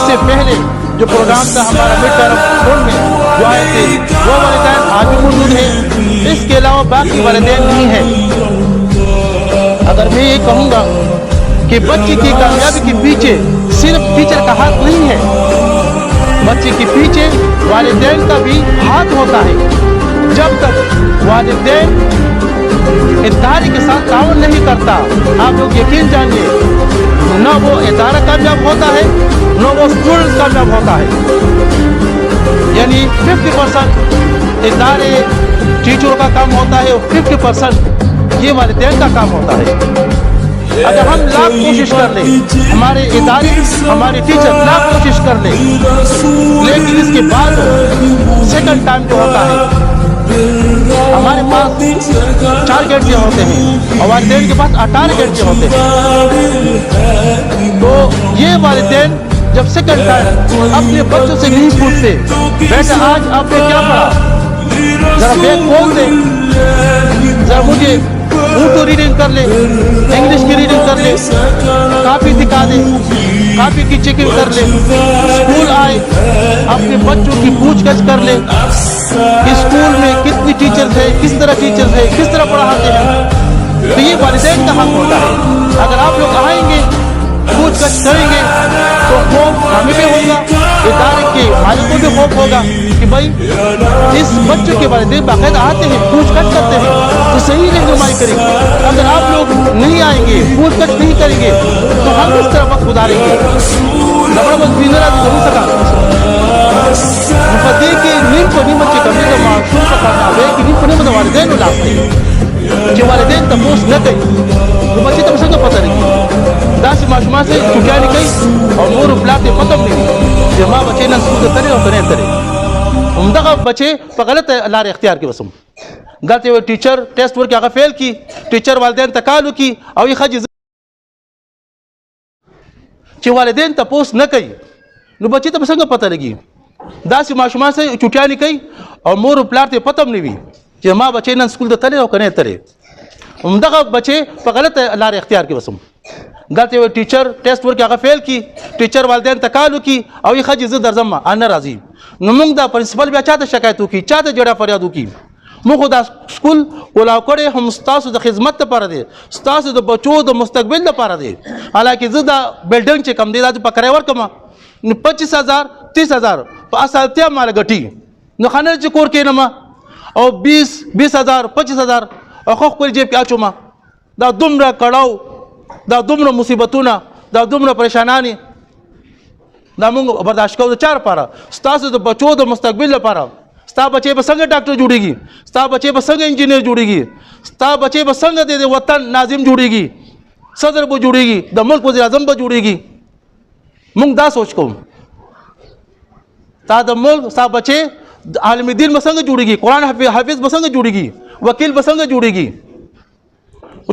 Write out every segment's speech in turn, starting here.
سے پہلے جو پروگرام تھا ہمارا مڈ ٹرم اسکول میں جو آئے تھے وہ والدین آج بھی موجود ہیں. اس کے علاوہ باقی والدین بھی ہیں. اگر میں یہ کہوں گا کہ بچے کی کامیابی کے پیچھے صرف ٹیچر کا ہاتھ نہیں ہے, بچے کے پیچھے والدین کا بھی ہاتھ ہوتا ہے. جب تک والدین ادارے کے ساتھ تعاون نہیں کرتا, آپ لوگ یقین جانیے نہ وہ ادارہ کامیاب ہوتا ہے نہ وہ اسکول کامیاب ہوتا ہے. یعنی 50% ادارے ٹیچروں کا کام ہوتا ہے اور 50% یہ والدین کا کام ہوتا ہے. اگر ہم لاکھ کوشش کر لیں, ہمارے ادارے ہمارے ٹیچر لاکھ کوشش کر لیں, لیکن اس کے بعد سیکنڈ ٹائم جو ہوتا ہے ہمارے پاس 4 گھنٹے ہوتے ہیں اور والدین کے پاس 18 گھنٹے ہوتے ہیں. تو یہ والدین جب سیکنڈ ٹائم اپنے بچوں سے نہیں پوچھتے بیٹا آج آپ نے کیا پڑھا, ذرا بیگ کھول دیں, ذرا مجھے اردو ریڈنگ کر لے, انگلش کی ریڈنگ کر لے, کاپی دکھا دے, کاپی کی چیکنگ کر لے, اسکول آئے اپنے بچوں کی پوچھ گچھ کر لے, اسکول میں کتنی ٹیچرز ہیں, کس طرح ٹیچرز ہیں, کس طرح پڑھاتے ہیں. تو یہ والدین کا حق ہوتا ہے. اگر آپ لوگ آئیں گے پوچھ گچھ کریں گے تو خوف ہمیں بھی ہوگا, ادارے کے مالک کو بھی خوف ہوگا کہ بھائی اس بچوں کے والدین باقاعدہ آتے ہیں, پوچھ گچھ کرتے ہیں تو صحیح رہنمائی کریں گے. اگر آپ لوگ نہیں آئیں گے, پوچھ گچھ نہیں کریں گے تو ہم اس طرح وقت گزاریں گے. مفدی کی نیم کو نیمت کے کمی کا معصوم کا کرنا ہے کہ نیم کو نیمت والدین الاغتے ہیں جو والدین تپوس نہ کئی تو بچے تب سنگا پتہ نہیں داسی معصومہ سے چکیا نہیں کئی اور نور پلاتے ختم نہیں جو ماں بچے نہ سود کرے اور کرے کرے عمدہ بچے پر غلط لار اختیار کی وسم غلط ہوئے ٹیچر ٹیسٹ ورک آگا فیل کی, ٹیچر والدین تکالو کی اور یہ خج چی والدین تپوس نہ کئی نو بچے تب سنگا پتہ لگی داسی معصومہ سے چکیا نہیں کئی اور مور پلاتے ختم نہیں بھی جو ماں بچے نہ سکول ترے اور کرے ترے عمدہ بچے پر غلط لار اختیار کی وسم غلط ہوئے ٹیچر ٹیسٹ ورک آگا فیل کی, ٹیچر والدین تکالو کی اور یہ خج عزت در زمہ آنا راضی نمونگ دا پرنسپل بھی چاہتے شکایتوں کی, چاہتے جڑا فریادوں کی. مو خدا سکول اولاو کرے ہم ستاسو دا خدمت دا پارا دے, ستاسو دا بچو دا مستقبل دا پارا دے. حالانکہ زدہ بیلڈنگ چے کم دے دا جو پکرے ور کما 25,000 30,000 پا اسالتیا مالا گٹی نو خانر چے کور کے نما اور 20,000 25,000 اور خوخ پر جیب کیا چوما دا دمرا کڑاو دا دمرا مصیبتونا دا دمرا پریشانانی دا مونگ برداشت کرو دا 4 پارا ستاسو دا بچو دا مستقبل دا پارا. ستا بچے بسنگ ڈاکٹر جوڑی گی, ستا بچے بسنگ انجینئر جوڑی گی, ستا بچے بسنگ دے وطن ناظم جوڑی گی, صدر بو جوڑی گی, دا ملک وزیر اعظم بو جوڑی گی. مونگ دا سوچ کو تا دا ملک ستا بچے عالم دین بسنگ جوڑی گی, قرآن حافظ بسنگ جوڑی گی, وکیل بسنگ جوڑی گی.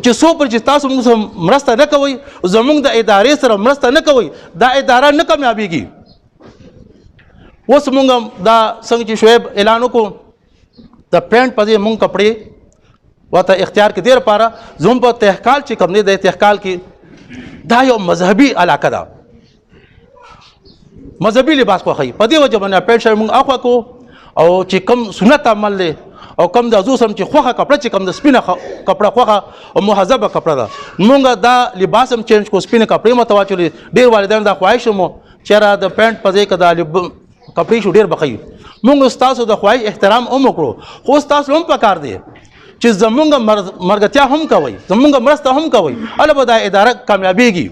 چې سو پر چې تاسو موږ مرسته نه کوئ زموږ د ادارې سره مرسته نه کوئ دا اداره نه کامیابیږي. اوس موږ دا څنګه چې شعیب اعلان وکړو د پینټ په ځای موږ کپړې ورته اختیار کې دې لپاره زموږ په تحقال چې کوم دی د تحقال کې دا یو مذهبي علاقه ده, مذهبي لباس خوښوي په دې وجه باندې پینټ شرټ موږ اخوا کوو او چې کوم سنت عمل دی او کم د ازو سم چې خوخه کپڑا چې کم د سپینه کپڑا خوخه او مهذبه کپڑا ده مونږ دا لباس هم چینج کو سپینه کپڑې متواچلې ډیر والدین دا خواهش مو چېرې د پینټ په ځای کې دا کپړې شو ډیر بخي مونږ استاد د خواهش احترام هم وکړو خو استاد هم پکار دی چې زمونږ مرګتیا هم کوي زمونږ مرسته هم کوي البته دا اداره کامیابیږي.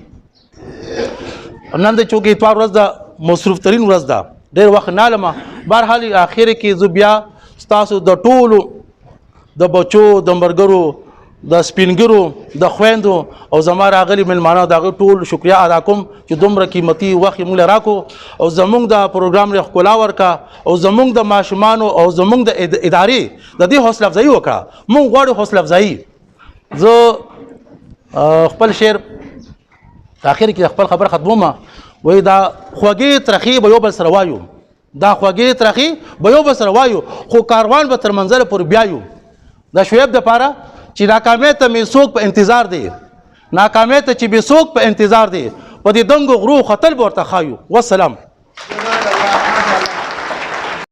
نن د چوکې اتوار ورځ دا مصروف ترین ورځ ده ډیر وخت نه لمه بهرحال اخر کې زه بیا ستاسو د ټولو د بچو د مرګرو د سپینګرو د خويندو او زما راغلي ملمانو دغه ټول شکریا ادا کوم چې دومره قیمتي وخت موږ راکو او زمونږ د پروګرام لري خلا ورکا او زمونږ د ماشومانو او زمونږ د ادارې د دې حوصله افزایی وکړه. مونږ غواړو حوصله افزایی. زه خپل شعر اخر کې خپل خبر ختمومه وای دا خوږی ترخی به یو بل سره وایو دا خوږی ترخی به یو بل سره وایو خو کاروان به تر منزل پر بیایو. دا شعیب د پاره چې ناکامیت ته مې څوک په انتظار دی ناکامیت ته چې به څوک په انتظار دی په دې دنګو غرو خطل به ورته خایو. والسلام.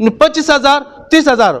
25,000 30,000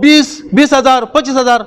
20,000 25,000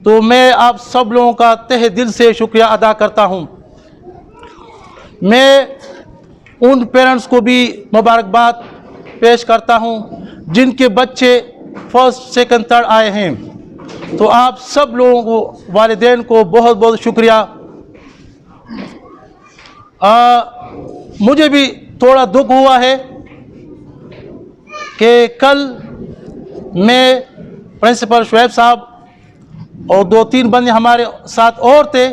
تو میں آپ سب لوگوں کا تہ دل سے شکریہ ادا کرتا ہوں. میں ان پیرنٹس کو بھی مبارکباد پیش کرتا ہوں جن کے بچے فرسٹ سیکنڈ تھرڈ آئے ہیں. تو آپ سب لوگوں کو, والدین کو بہت بہت شکریہ. مجھے بھی تھوڑا دکھ ہوا ہے کہ کل میں پرنسپل شعیب صاحب اور 2-3 بندے ہمارے ساتھ اور تھے,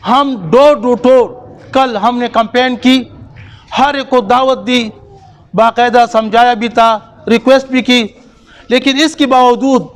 ہم ڈور ٹو ڈور کل ہم نے کمپین کی, ہر ایک کو دعوت دی, باقاعدہ سمجھایا بھی تھا, ریکویسٹ بھی کی, لیکن اس کے باوجود